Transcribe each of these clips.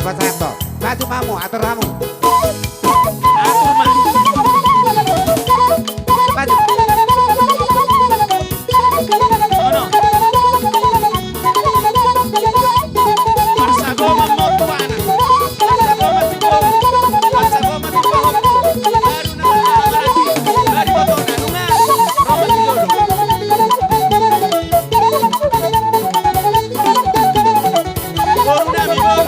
Pak Santo. Maju mamu, atur kamu. Atur mah. Maju. Ono. Parsa goma motuana. Parsa goma tigo. Parsa goma tigo. Baru nama amarati. Dari botona nunga. Roma tigodo. Boru nami boru.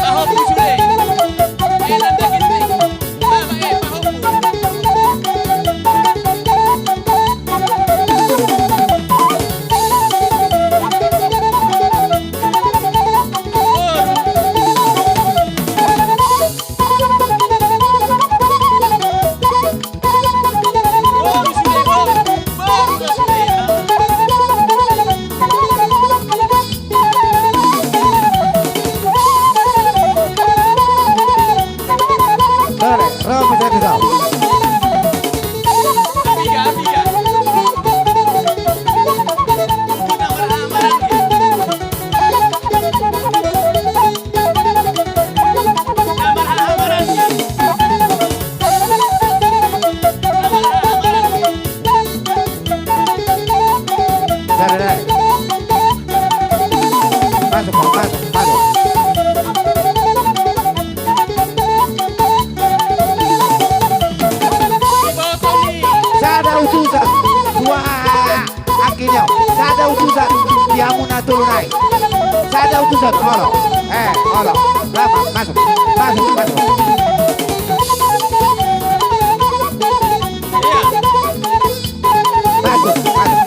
Ahok musude. Enan daginte. Baba pahokmu. Boru sude boru. Boru sude. Dole, Roma saya bisa. Amiga, amiga. Tunggu nama amaran ke. Nama amaran ke. Nama amaran ke. Dale, dale. Masuk, Pak, masuk, masuk. Botoni. Saya ada utusan. Wah, akhirnya saya ada utusan. Dia munatulu naik. Saya ada utusan. Olo, olo. Lama, masuk, masuk, masuk. Iya. Masuk, masuk.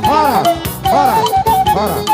Horas, horas, horas.